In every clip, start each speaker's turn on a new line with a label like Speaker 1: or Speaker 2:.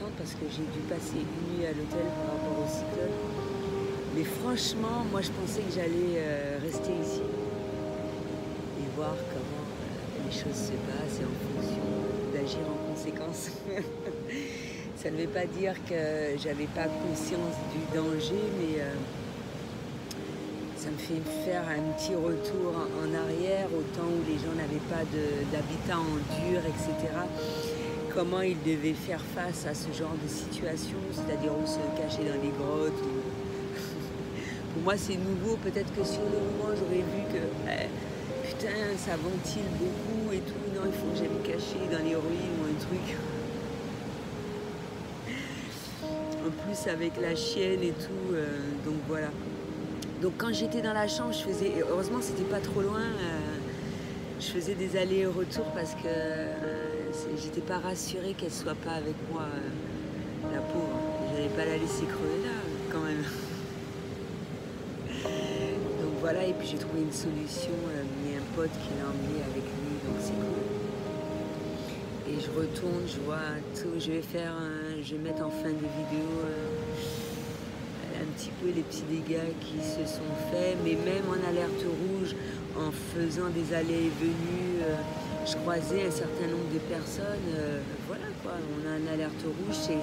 Speaker 1: stressante parce que j'ai dû passer une nuit à l'hôtel par rapport au cyclone. Mais franchement, moi je pensais que j'allais rester ici et voir comment les choses se passent et en fonction d'agir en conséquence. Ça ne veut pas dire que j'avais pas conscience du danger, mais ça me fait faire un petit retour en arrière au temps où les gens n'avaient pas d'habitat en dur, etc. Comment ils devaient faire face à ce genre de situation, c'est-à-dire où se cacher dans les grottes. Pour moi c'est nouveau, peut-être que sur le moment j'aurais vu que putain ça ventile beaucoup et tout, non il faut que j'aille me cacher dans les ruines ou un truc. En plus avec la chienne et tout, donc voilà. Donc quand j'étais dans la chambre, je faisais, heureusement c'était pas trop loin, je faisais des allers-retours parce que j'étais pas rassurée qu'elle soit pas avec moi, la pauvre. J'allais pas la laisser crever là, quand même. Donc voilà, et puis j'ai trouvé une solution, il y a un pote qui l'a emmené avec lui, donc c'est cool. Et je retourne, je vois tout, je vais mettre en fin de vidéo un petit peu les petits dégâts qui se sont faits, mais même en alerte rouge, en faisant des allées et venues, je croisais un certain nombre de personnes, voilà quoi, on a une alerte rouge, c'est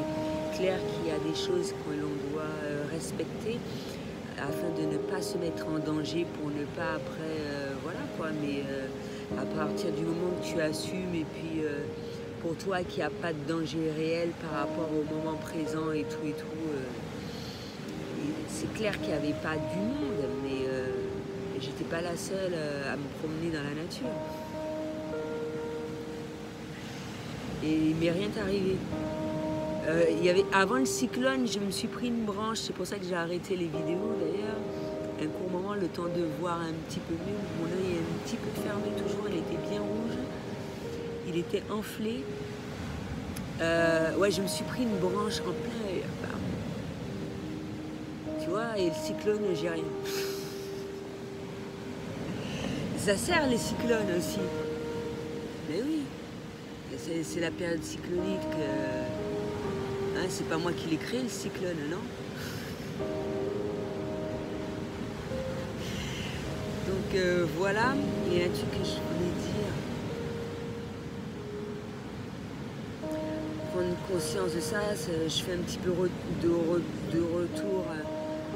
Speaker 1: clair qu'il y a des choses que l'on doit respecter afin de ne pas se mettre en danger pour ne pas après, voilà quoi, mais à partir du moment que tu assumes et puis pour toi qu'il n'y a pas de danger réel par rapport au moment présent et tout, c'est clair qu'il n'y avait pas du monde, mais j'étais pas la seule à me promener dans la nature. Et il m'est rien arrivé. Avant le cyclone, je me suis pris une branche, c'est pour ça que j'ai arrêté les vidéos d'ailleurs. Un court moment, le temps de voir un petit peu mieux. Mon œil est un petit peu fermé toujours, il était bien rouge. Il était enflé. Ouais, je me suis pris une branche en plein œil. Tu vois, et le cyclone, j'ai rien. Ça sert les cyclones aussi. Mais oui, c'est la période cyclonique. Hein, c'est pas moi qui l'ai créé le cyclone, non? Donc voilà, il y a un truc que je voulais dire. Prendre conscience de ça, je fais un petit peu de retour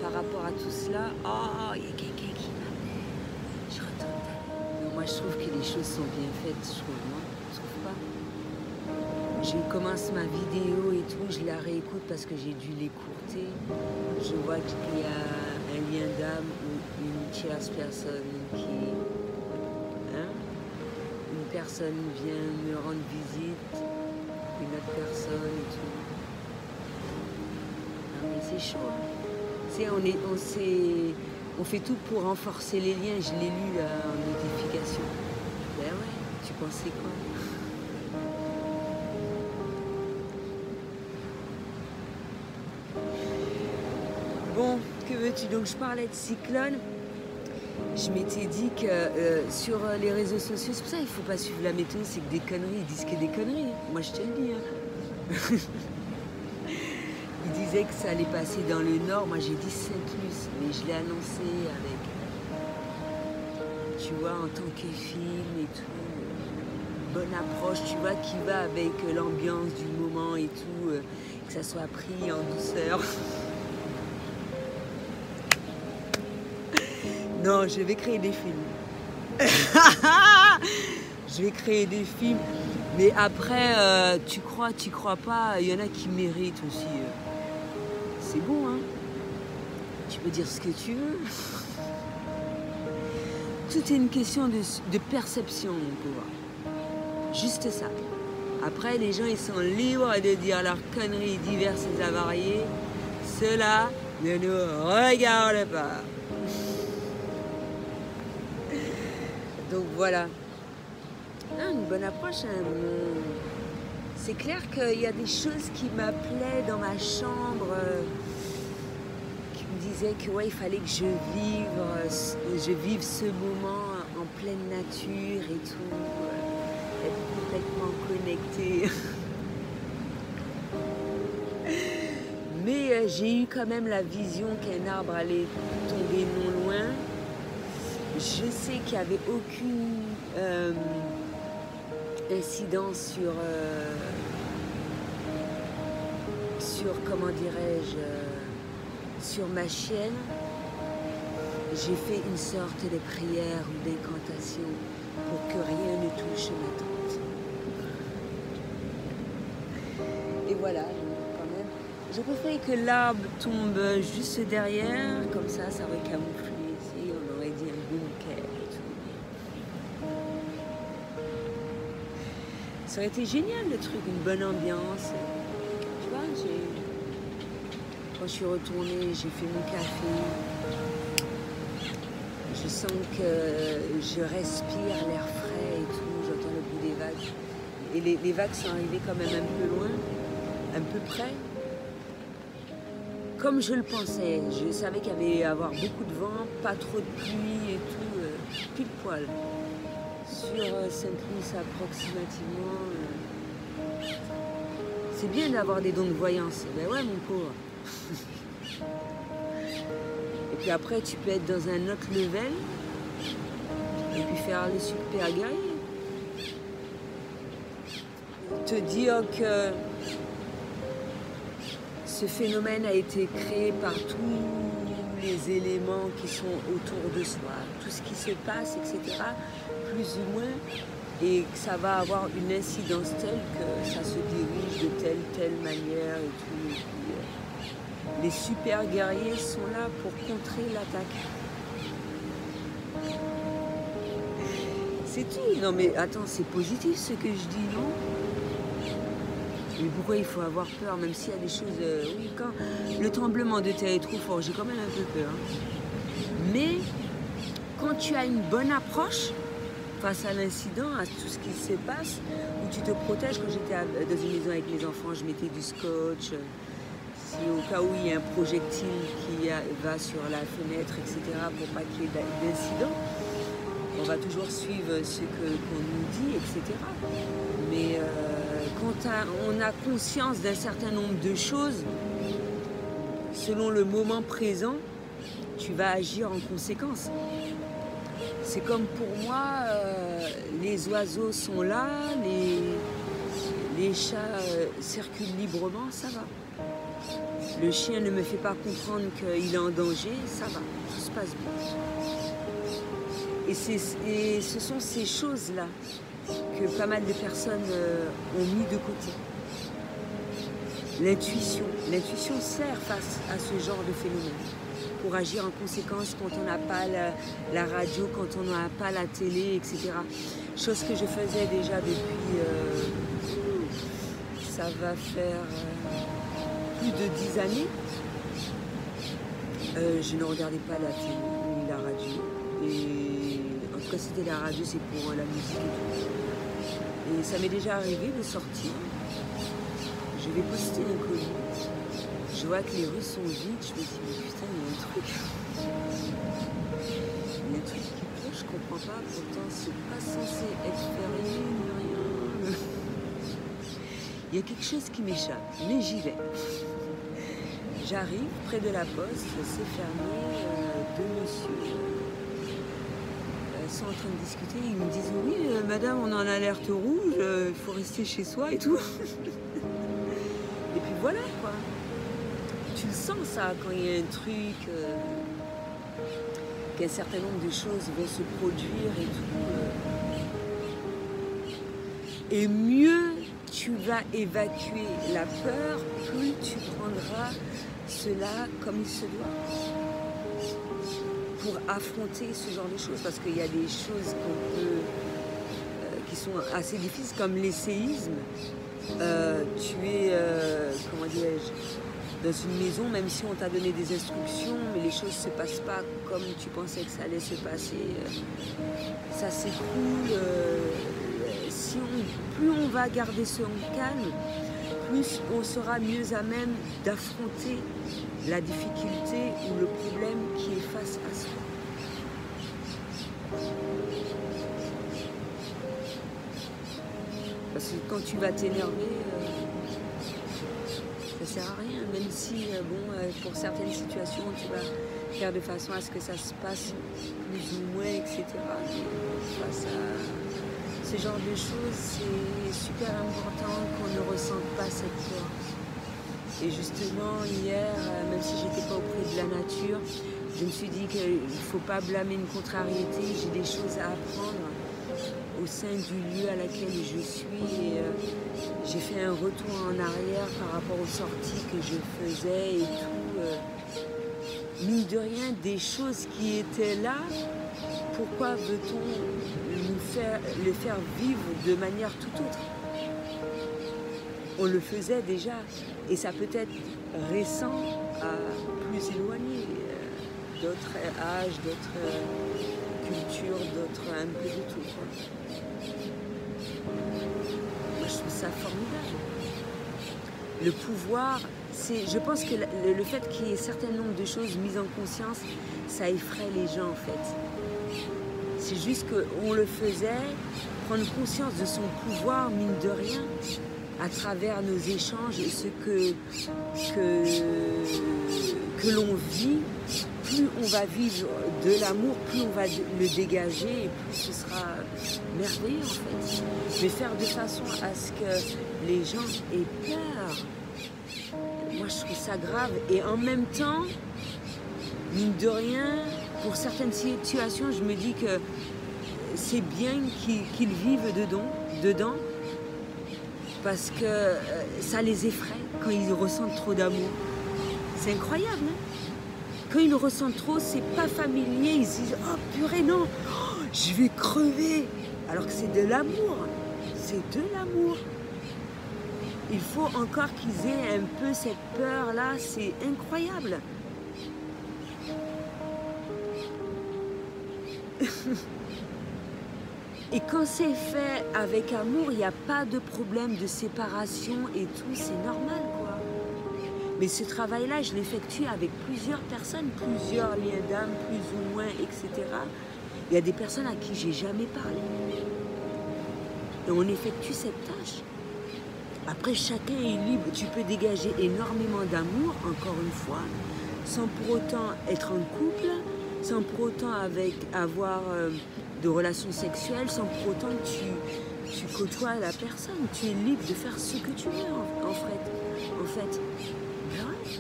Speaker 1: par rapport à tout cela. Oh, il y a quelqu'un qui m'appelle. Je retourne. Moi, je trouve que les choses sont bien faites, je trouve, non? Je trouve pas. Je commence ma vidéo et tout, je la réécoute parce que j'ai dû l'écourter. Je vois qu'il y a un lien d'âme ou une tierce personne qui... Hein? Une personne vient me rendre visite, une autre personne et tout. Non mais c'est chaud. On fait tout pour renforcer les liens. Je l'ai lu là, en notification. Ben ouais, tu pensais quoi? Bon, que veux-tu? Donc je parlais de cyclone. Je m'étais dit que sur les réseaux sociaux, c'est pour ça qu'il ne faut pas suivre la météo, c'est que des conneries, ils disent que des conneries. Moi je te le dis. Hein. Ils disaient que ça allait passer dans le nord, moi j'ai dit Saint-Luce, mais je l'ai annoncé avec, tu vois, en tant que film et tout, bonne approche, tu vois, qui va avec l'ambiance du moment et tout, que ça soit pris en douceur. Non, je vais créer des films. Je vais créer des films. Mais après, tu crois pas, il y en a qui méritent aussi. C'est bon, hein? Tu peux dire ce que tu veux. Tout est une question de perception, mon pauvre. Juste ça. Après, les gens, ils sont libres de dire leurs conneries diverses et avariées. Cela ne nous regarde pas. Donc voilà. Ah, une bonne approche. Hein. C'est clair qu'il y a des choses qui m'appelaient dans ma chambre, qui me disaient que ouais, il fallait que je vive ce moment en pleine nature et tout, être complètement connectée. Mais j'ai eu quand même la vision qu'un arbre allait tomber non loin. Je sais qu'il n'y avait aucune incidence sur comment dirais-je, sur ma chienne. J'ai fait une sorte de prière ou d'incantation pour que rien ne touche ma tante. Et voilà, quand même. Je préfère que l'arbre tombe juste derrière, comme ça aurait camouflé ici, on aurait dit un bunker et tout. Ça aurait été génial le truc, une bonne ambiance. Tu vois, quand je suis retournée, j'ai fait mon café. Je sens que je respire l'air frais et tout, j'entends le bruit des vagues. Et les vagues sont arrivées quand même un peu loin, un peu près. Comme je le pensais, je savais qu'il allait y avoir beaucoup de vent, pas trop de pluie et tout, pile poil. Sur Sainte-Luce approximativement. C'est bien d'avoir des dons de voyance. Ben ouais, mon pauvre. Et puis après, tu peux être dans un autre level et puis faire le super guerrier. Te dire que ce phénomène a été créé par tous les éléments qui sont autour de soi, tout ce qui se passe, etc., plus ou moins, et que ça va avoir une incidence telle que ça se dirige de telle manière et tout. Et puis, les super guerriers sont là pour contrer l'attaque. C'est tout. Non mais attends, c'est positif ce que je dis, non? Mais pourquoi il faut avoir peur, même s'il y a des choses... oui, quand le tremblement de terre est trop fort, j'ai quand même un peu peur. Mais quand tu as une bonne approche face à l'incident, à tout ce qui se passe, où tu te protèges, quand j'étais dans une maison avec mes enfants, je mettais du scotch, si au cas où il y a un projectile qui va sur la fenêtre, etc., pour pas qu'il y ait d'incident, on va toujours suivre ce qu'on nous dit, etc. Mais quand on a conscience d'un certain nombre de choses, selon le moment présent, tu vas agir en conséquence. C'est comme pour moi, les oiseaux sont là, les chats circulent librement, ça va. Le chien ne me fait pas comprendre qu'il est en danger, ça va, tout se passe bien. Et ce sont ces choses-là que pas mal de personnes ont mis de côté. L'intuition. L'intuition sert face à ce genre de phénomène pour agir en conséquence quand on n'a pas la radio, quand on n'a pas la télé, etc. Chose que je faisais déjà depuis, ça va faire plus de 10 années. Je ne regardais pas la télé ni la radio. Et en tout cas, c'était la radio, c'est pour la musique et tout. Et ça m'est déjà arrivé de sortir. Je vais poster un colis. Je vois que les rues sont vides. Je me dis, mais putain, il y a un truc. Il y a un truc qui pleut, je comprends pas. Pourtant, c'est pas censé être férié ni rien. Il y a quelque chose qui m'échappe, mais j'y vais. J'arrive près de la poste, c'est fermé, deux messieurs sont en train de discuter, ils me disent oui madame on est en alerte rouge, il faut rester chez soi et tout. Et puis voilà quoi. Tu le sens ça quand il y a un truc, qu'un certain nombre de choses vont se produire et tout. Et mieux tu vas évacuer la peur, plus tu prendras cela comme il se doit. Pour affronter ce genre de choses, parce qu'il y a des choses qui sont assez difficiles, comme les séismes. Tu es, comment dirais-je, dans une maison, même si on t'a donné des instructions, mais les choses ne se passent pas comme tu pensais que ça allait se passer. Ça s'écroule. Plus on va garder ce calme, plus on sera mieux à même d'affronter la difficulté ou le problème qui est face à soi. Parce que quand tu vas t'énerver, ça sert à rien, même si, pour certaines situations, tu vas faire de façon à ce que ça se passe plus ou moins, etc. Mais face à ce genre de choses, c'est super important qu'on ne ressente pas cette peur. Et justement, hier, même si j'étais pas auprès de la nature, je me suis dit qu'il ne faut pas blâmer une contrariété, j'ai des choses à apprendre au sein du lieu à laquelle je suis. Et j'ai fait un retour en arrière par rapport aux sorties que je faisais et tout. Mine de rien, des choses qui étaient là, pourquoi veut-on le faire vivre de manière tout autre? On le faisait déjà, et ça peut être récent à plus éloigné, d'autres âges, d'autres cultures, d'autres un peu de tout, quoi. Moi, je trouve ça formidable. Le pouvoir, je pense que le fait qu'il y ait un certain nombre de choses mises en conscience, ça effraie les gens en fait. C'est juste qu'on le faisait, prendre conscience de son pouvoir, mine de rien, à travers nos échanges et ce que l'on vit, plus on va vivre de l'amour, plus on va le dégager et plus ce sera merveilleux en fait. Mais faire de façon à ce que les gens aient peur, moi je trouve ça grave. Et en même temps, mine de rien, pour certaines situations, je me dis que c'est bien qu'ils vivent dedans, parce que ça les effraie quand ils ressentent trop d'amour. C'est incroyable, hein? Quand ils le ressentent trop, c'est pas familier, ils se disent « Oh purée, non, oh, je vais crever !» Alors que c'est de l'amour, c'est de l'amour. Il faut encore qu'ils aient un peu cette peur-là, c'est incroyable. Et quand c'est fait avec amour, il n'y a pas de problème de séparation et tout, c'est normal quoi. Mais ce travail-là, je l'effectue avec plusieurs personnes, plusieurs liens d'âme, plus ou moins, etc. Il y a des personnes à qui j'ai jamais parlé. Et on effectue cette tâche. Après, chacun est libre. Tu peux dégager énormément d'amour, encore une fois, sans pour autant être en couple, sans pour autant avoir de relations sexuelles, sans pour autant que tu côtoies la personne. Tu es libre de faire ce que tu veux, en fait. Ben ouais.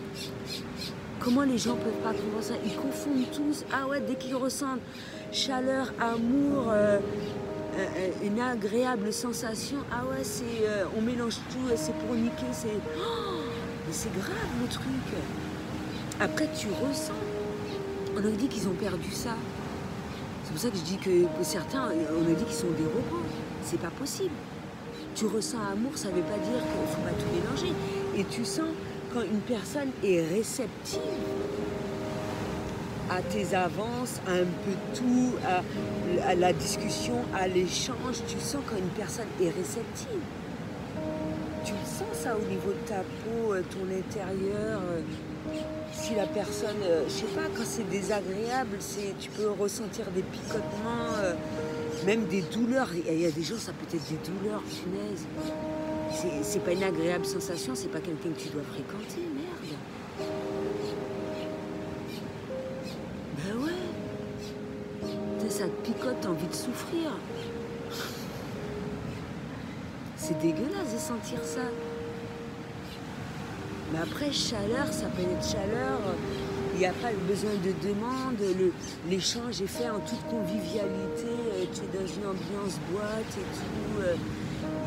Speaker 1: Comment les gens peuvent pas comprendre ça? Ils confondent tous. Ah ouais, dès qu'ils ressentent chaleur, amour, une agréable sensation, ah ouais, on mélange tout, c'est pour niquer, mais c'est grave le truc. Après, tu ressens. On a dit qu'ils ont perdu ça. C'est pour ça que je dis que pour certains, on a dit qu'ils sont des robots. C'est pas possible. Tu ressens amour, ça veut pas dire qu'il faut pas tout mélanger. Et tu sens quand une personne est réceptive à tes avances, à un peu tout, à la discussion, à l'échange, tu sens quand une personne est réceptive. Tu sens ça au niveau de ta peau, ton intérieur. Si la personne, je sais pas, quand c'est désagréable, tu peux ressentir des picotements, même des douleurs. Il y a des gens, ça peut être des douleurs, punaise. C'est pas une agréable sensation, c'est pas quelqu'un que tu dois fréquenter, merde. Ben ouais. Ça te picote, t'as envie de souffrir. C'est dégueulasse de sentir ça. Mais après, chaleur, ça peut être chaleur. Il n'y a pas besoin de demande. L'échange est fait en toute convivialité. Tu es dans une ambiance boîte et tout.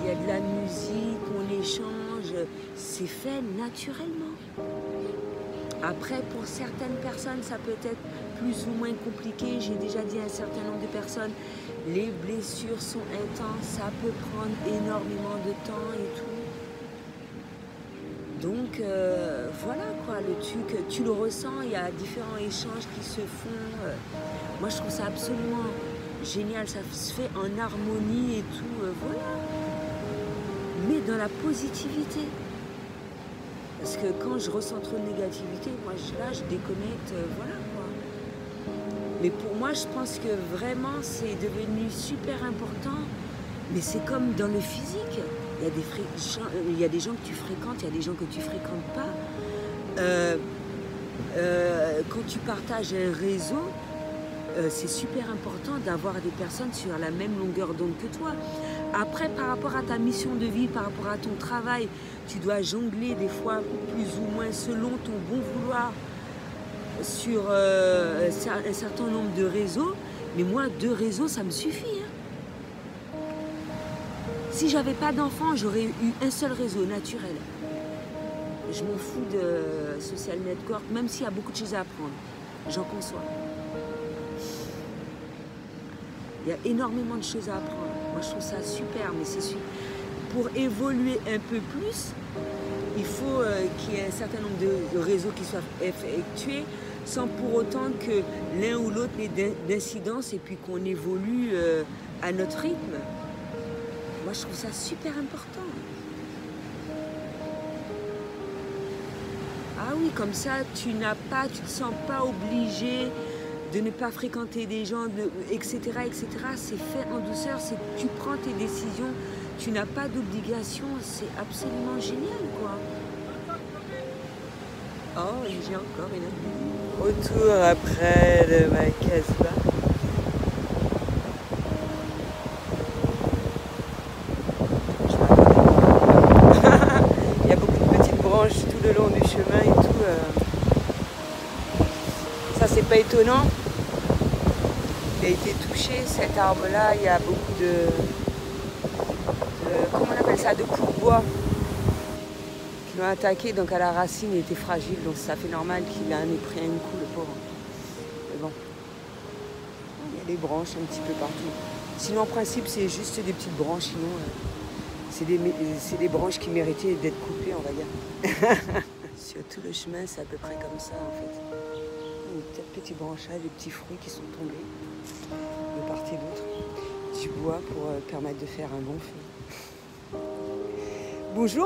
Speaker 1: Il y a de la musique, on échange. C'est fait naturellement. Après, pour certaines personnes, ça peut être plus ou moins compliqué. J'ai déjà dit à un certain nombre de personnes, les blessures sont intenses, ça peut prendre énormément de temps et tout. Donc voilà quoi, le truc, tu le ressens, il y a différents échanges qui se font. Moi je trouve ça absolument génial, ça se fait en harmonie et tout, voilà. Mais dans la positivité. Parce que quand je ressens trop de négativité, moi je déconnecte, voilà quoi. Mais pour moi, je pense que vraiment c'est devenu super important. Mais c'est comme dans le physique. il y a des gens que tu fréquentes, il y a des gens que tu fréquentes pas. Quand tu partages un réseau, c'est super important d'avoir des personnes sur la même longueur d'onde que toi. Après, par rapport à ta mission de vie, par rapport à ton travail, tu dois jongler des fois plus ou moins selon ton bon vouloir sur un certain nombre de réseaux. Mais moi, 2 réseaux, ça me suffit. Hein. Si j'avais pas d'enfants, j'aurais eu un seul réseau naturel. Je m'en fous de social network, même s'il y a beaucoup de choses à apprendre. J'en conçois. Il y a énormément de choses à apprendre. Moi, je trouve ça super, mais c'est super. Pour évoluer un peu plus, il faut qu'il y ait un certain nombre de réseaux qui soient effectués, sans pour autant que l'un ou l'autre ait d'incidence et puis qu'on évolue à notre rythme. Moi, je trouve ça super important. Ah oui, comme ça, tu te sens pas obligé de ne pas fréquenter des gens, etc., etc. C'est fait en douceur, tu prends tes décisions, tu n'as pas d'obligation, c'est absolument génial, quoi. Oh, j'ai encore une retour après de ma Casbah. Il y a beaucoup de petites branches tout le long du chemin et tout. Ça, c'est pas étonnant. Il a été touché, cet arbre-là. Il y a beaucoup de comment on appelle ça, de coups de bois qui l'ont attaqué. Donc à la racine, il était fragile. Donc ça fait normal qu'il en ait pris un coup, le pauvre. Mais bon, il y a des branches un petit peu partout. Sinon, en principe, c'est juste des petites branches. Sinon, c'est des branches qui méritaient d'être coupées, on va dire. Sur tout le chemin, c'est à peu près comme ça, en fait. Des petits branchages, des petits fruits qui sont tombés de part et d'autre. Du bois pour permettre de faire un bon feu. Bonjour.